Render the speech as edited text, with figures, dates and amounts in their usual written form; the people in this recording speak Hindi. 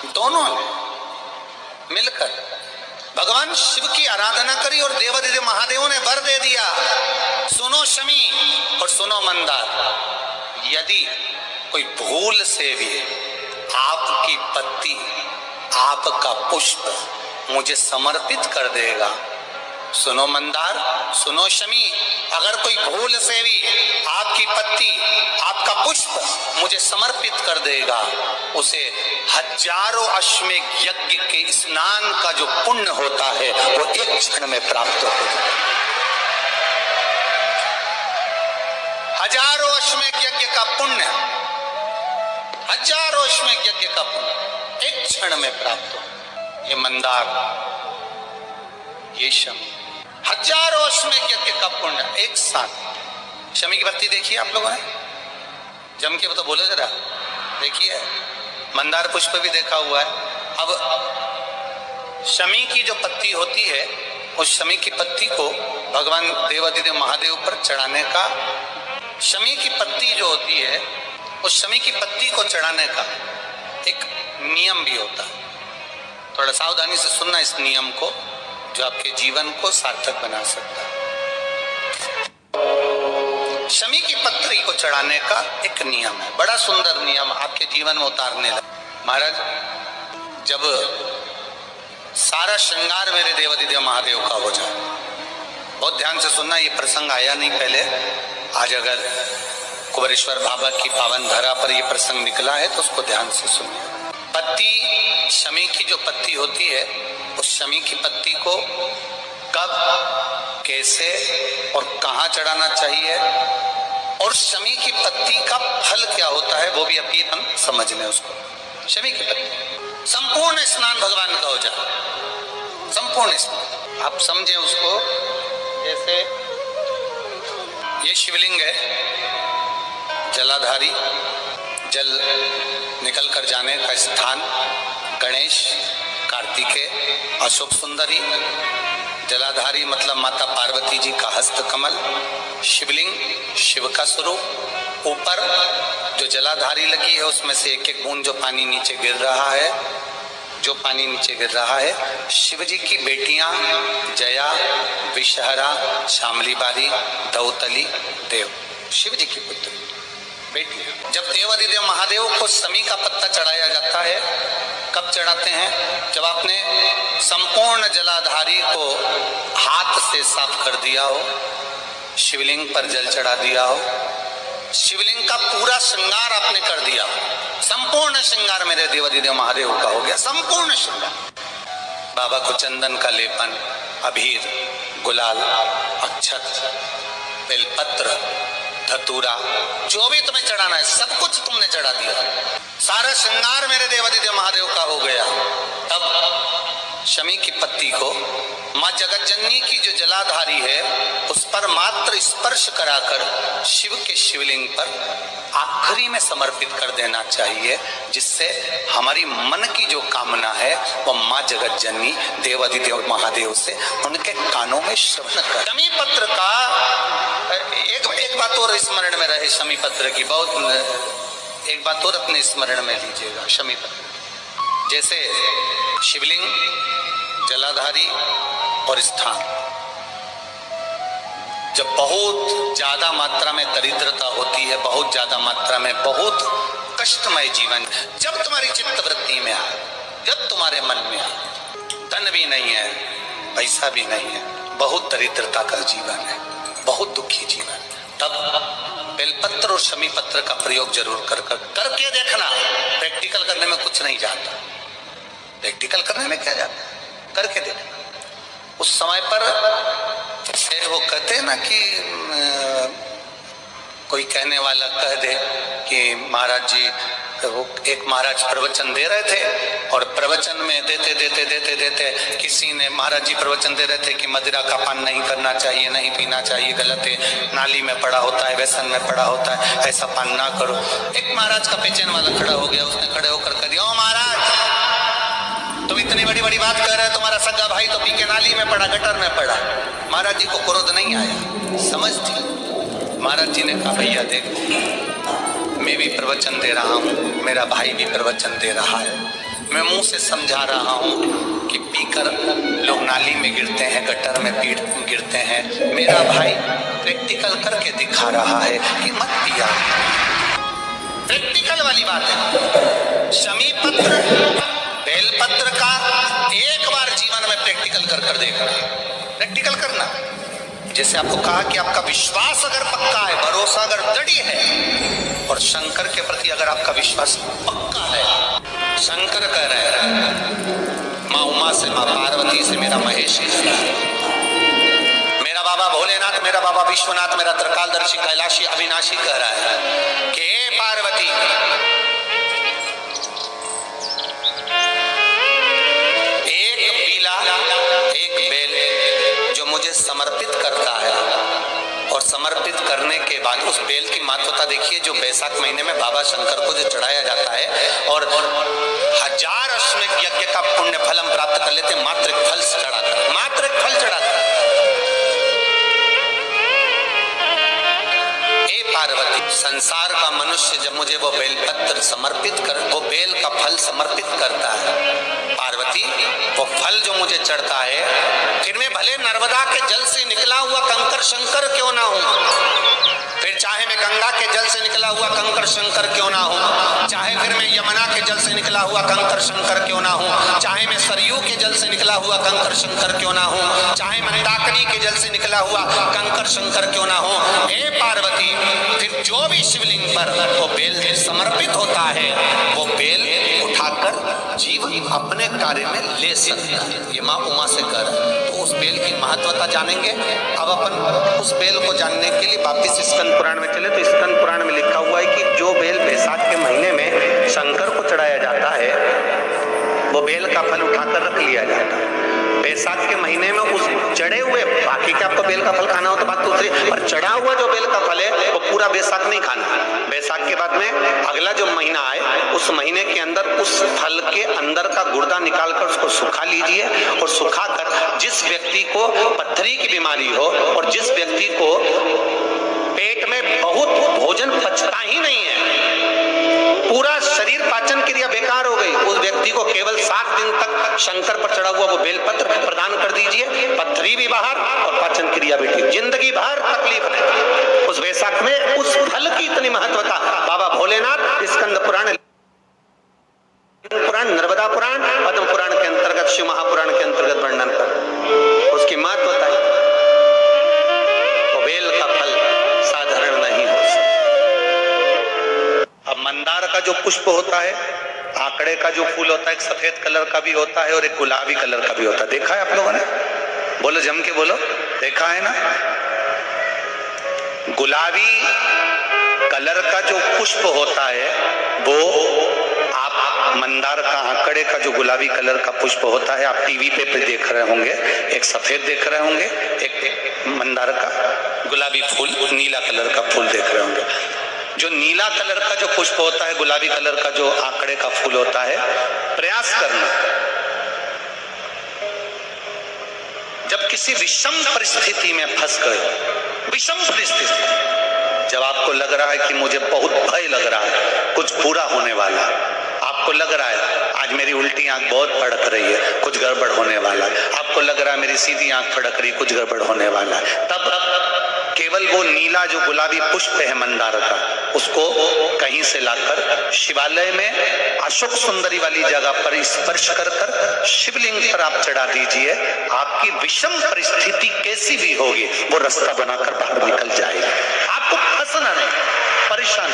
दोनों ने मिलकर भगवान शिव की आराधना करी और देवादिदेव महादेव ने वर दे दिया, सुनो शमी और सुनो मंदार, यदि कोई भूल से भी आपकी पत्ती, आपका पुष्प मुझे समर्पित कर देगा, सुनो मंदार, सुनो शमी, अगर कोई भूल से भी आपकी पत्ती, आपका पुष्प मुझे समर्पित कर देगा, उसे हजारों अश्वमेध यज्ञ के स्नान का जो पुण्य होता है वो एक क्षण में प्राप्त हो जाए। हजारों अश्वमेध यज्ञ का पुण्य, हजारों अश्वमेध यज्ञ का पुण्य एक क्षण में प्राप्त हो। ये मंदार, ये शमी, हजारों अश्वमेध यज्ञ का पुण्य एक साथ। शमी की पत्ती देखिए आप लोगों ने, जम के तो बोलो जरा, देखिए मंदार पुष्प भी देखा हुआ है। अब शमी की जो पत्ती होती है, उस शमी की पत्ती को भगवान देवादिदेव महादेव पर चढ़ाने का, शमी की पत्ती जो होती है, उस शमी की पत्ती को चढ़ाने का एक नियम भी होता है। थोड़ा सावधानी से सुनना इस नियम को, जो आपके जीवन को सार्थक बना सकता है। शमी की पत्री को चढ़ाने का एक नियम है, बड़ा सुंदर नियम, आपके जीवन में उतारने लगे। महाराज, जब सारा श्रृंगार मेरे देवादिदेव महादेव का हो जाए, बहुत ध्यान से सुनना, ये प्रसंग आया नहीं पहले, आज अगर कुबेरेश्वर बाबा की पावन धरा पर ये प्रसंग निकला है तो उसको ध्यान से सुनिए। पत्ती, शमी की जो पत्ती होती है, उस शमी की पत्ती को कब, कैसे और कहाँ चढ़ाना चाहिए, और शमी की पत्ती का फल क्या होता है वो भी अभी हम समझ लें उसको। शमी की पत्ती, संपूर्ण स्नान भगवान का हो जाए, संपूर्ण स्नान आप समझे उसको। जैसे ये शिवलिंग है, जलाधारी, जल निकल कर जाने का स्थान, गणेश, कार्तिकेय, अशोक सुंदरी, जलाधारी मतलब माता पार्वती जी का हस्त कमल, शिवलिंग, शिव का स्वरूप, ऊपर जो जलाधारी लगी है उसमें से एक एक बूंद जो पानी नीचे गिर रहा है, जो पानी नीचे गिर रहा है, शिव जी की बेटियां जया, विषहरा, शामली बारी, दौतली, देव, शिव जी की पुत्री बेटियां। जब देवादिदेव महादेव को शमी का पत्ता चढ़ाया जाता है, कब चढ़ाते हैं? जब आपने संपूर्ण जलाधारी को हाथ से साफ कर दिया हो, शिवलिंग पर जल चढ़ा दिया हो, शिवलिंग का पूरा श्रृंगार आपने कर दिया हो, संपूर्ण श्रृंगार मेरे देवादिदेव महादेव का हो गया, संपूर्ण श्रृंगार। बाबा को चंदन का लेपन, अबीर, गुलाल, अक्षत, बेलपत्र, धतूरा, जो भी तुम्हें चढ़ाना है सब कुछ तुमने चढ़ा दिया, सारा श्रृंगार मेरे देवादिदेव महादेव का हो गया। तब शमी की पत्ती को माँ जगत जननी की जो जलाधारी है उस पर मात्र स्पर्श कराकर शिव के शिवलिंग पर आखिरी में समर्पित कर देना चाहिए, जिससे हमारी मन की जो कामना है वो माँ जगत जननी देवादिदेव महादेव से उनके कानों में श्रवण कर। शमी पत्र का एक बात और स्मरण में रहे, शमी पत्र की बहुत एक बात और अपने स्मरण में लीजिएगा। शमी पत्र जैसे शिवलिंग, जलाधारी और स्थान, जब बहुत ज्यादा मात्रा में दरिद्रता होती है, बहुत ज्यादा मात्रा में बहुत कष्टमय जीवन, जब तुम्हारी चित्त वृत्ति में आए, जब तुम्हारे मन में आए, धन भी नहीं है, पैसा भी नहीं है, बहुत दरिद्रता का जीवन है, बहुत दुखी जीवन, तब बेलपत्र और शमी पत्र का प्रयोग जरूर करके देखना। प्रैक्टिकल करने में कुछ नहीं जाता, प्रैक्टिकल करने में क्या जाता, करके देखना। उस समय पर वो कहते हैं ना कि कोई कहने वाला कह दे कि महाराज जी, वो एक महाराज प्रवचन दे रहे थे और प्रवचन में देते देते देते देते किसी ने, महाराज जी प्रवचन दे रहे थे कि मदिरा का पान नहीं करना चाहिए, नहीं पीना चाहिए, गलत है, नाली में पड़ा होता है, व्यसन में पड़ा होता है, ऐसा पान ना करो। एक महाराज का पेचन वाला खड़ा हो गया, उसने खड़े होकर कह दिया, ओ महाराज तुम इतनी बड़ी बड़ी बात कर रहे हो, तुम्हारा सगा भाई तो पी के नाली में पड़ा, गटर में पड़ा। महाराज जी को क्रोध नहीं आया, समझ थी। महाराज जी ने कहा, भैया देखो मैं भी प्रवचन दे रहा हूँ, मेरा भाई भी प्रवचन दे रहा है, मैं मैं मुंह से समझा रहा हूं कि पीकर लोग नाली में गिरते हैं, गटर में गिरते हैं। मेरा भाई प्रैक्टिकल करके दिखा रहा है कि मत पिया। प्रैक्टिकल वाली बात है। शमी पत्र, बेलपत्र का एक बार जीवन में प्रैक्टिकल कर देखना। प्रैक्टिकल करना, जैसे आपको कहा कि आपका विश्वास अगर पक्का है, भरोसा अगर दृढ़ है, और शंकर के प्रति अगर आपका विश्वास पक्का है, शंकर कह रहे हैं माँ उमा से, माँ पार्वती से, मेरा महेश ईश्वर, मेरा बाबा भोलेनाथ, मेरा बाबा विश्वनाथ, मेरा त्रिकालदर्शी कैलाशी अविनाशी कह रहा है कि हे पार्वती, एक पीला एक बेल जो मुझे समर्पित करता है, और समर्पित करने के बाद उस बेल की महत्वता देखिए, जो बैसाख महीने में बाबा शंकर को जो चढ़ाया जाता है और 1000 अश्वमेध यज्ञ का पुण्य फल हम प्राप्त कर लेते, मात्र एक फल चढ़ाकर, मात्र एक फल चढ़ाकर। हे पार्वती, संसार का मनुष्य जब मुझे वो बेलपत्र समर्पित कर, वो बेल का फल समर्पित करता है, पार्वती वो फल जो मुझे चढ़ता है, फिर मैं भले नर्मदा के जल से निकला हुआ कंकर शंकर क्यों ना हूं, फिर चाहे मैं गंगा के जल से निकला हुआ कंकर शंकर क्यों ना हूं, चाहे फिर मैं यमुना के जल से निकला हुआ कंकर शंकर क्यों ना हूं, चाहे मैं सरयू के जल से निकला हुआ कंकर शंकर क्यों ना हूं, चाहे मंदाकिनी के जल से निकला हुआ कंकर शंकर क्यों ना हूं, हे पार्वती, फिर जो भी शिवलिंग पर वो बेल समर्पित होता है, वो बेल उठाकर जीव अपने कार्य में ले सकता है। ये माँ उमा से कर, तो उस बेल की महत्वता जानेंगे। अब अपन उस बेल को जानने के लिए वापिस स्कंद पुराण में चले, तो स्कंद पुराण में लिखा हुआ है कि जो बेल बैसाख के महीने में शंकर को चढ़ाया जाता है, वो बेल का फल उठाकर रख लिया जाता है। बैसाख के महीने में उस चढ़े हुए, बाकी का आपको बेल का फल खाना हो तो बात दूसरी, पर चढ़ा हुआ जो बेल का फल है वो पूरा बैसाख नहीं खाना। बैसाख के बाद में अगला जो महीना आए, उस महीने के अंदर उस फल के अंदर का गुर्दा निकालकर उसको सुखा लीजिए, और सुखाकर जिस व्यक्ति को पथरी की बीमारी हो और जिस व्यक्ति को पेट में बहुत भोजन पचता ही नहीं है, पूरा शरीर पाचन क्रिया बेकार हो गई, उस व्यक्ति को केवल 7 दिन तक शंकर पर चढ़ा हुआ वो बेलपत्र प्रदान कर दीजिए, पथरी भी बाहर और पाचन क्रिया भी ठीक, जिंदगी भर तकलीफ नहीं। उस बैसाख में उस फल की इतनी महत्वता बाबा भोलेनाथ स्कंद पुराण, नर्मदा पुराण, पद्म पुराण के अंतर्गत, शिव महापुराण के अंतर्गत वर्णन कर उसकी महत्वता है। वो बेल का फल साधारण नहीं हो सकता। अब मंदार का जो पुष्प होता है, आंकड़े का जो फूल होता है, एक सफेद कलर का भी होता है और एक गुलाबी कलर का भी होता है। देखा है आप लोगों ने? बोलो जम के बोलो, देखा है ना? गुलाबी कलर का जो पुष्प होता है वो आप मंदार का, आंकड़े का जो गुलाबी कलर का पुष्प होता है, आप टीवी पे देख रहे होंगे, एक सफेद देख रहे होंगे, एक मंदार का गुलाबी फूल, नीला कलर का फूल देख रहे होंगे। जो नीला कलर का जो पुष्प होता है, गुलाबी कलर का जो आंकड़े का फूल होता है, प्रयास करना जब किसी विषम परिस्थिति में फंस गए, विषम परिस्थिति, जब आपको लग रहा है कि मुझे बहुत भय लग रहा है, कुछ बुरा होने वाला है, आपको लग रहा है आज मेरी उल्टी आंख बहुत फड़क रही है, कुछ गड़बड़ होने वाला है, आपको लग रहा है मेरी सीधी आंख फड़क रही है, कुछ गड़बड़ होने वाला है, तब केवल वो नीला जो गुलाबी पुष्प है मंदार का, उसको कहीं से लाकर शिवालय में अशोक सुंदरी वाली जगह पर स्पर्श कर कर शिवलिंग पर आप चढ़ा दीजिए। आपकी विषम परिस्थिति कैसी भी होगी, वो रास्ता बनाकर बाहर निकल जाएगी। आपको फंसना नहीं, परेशान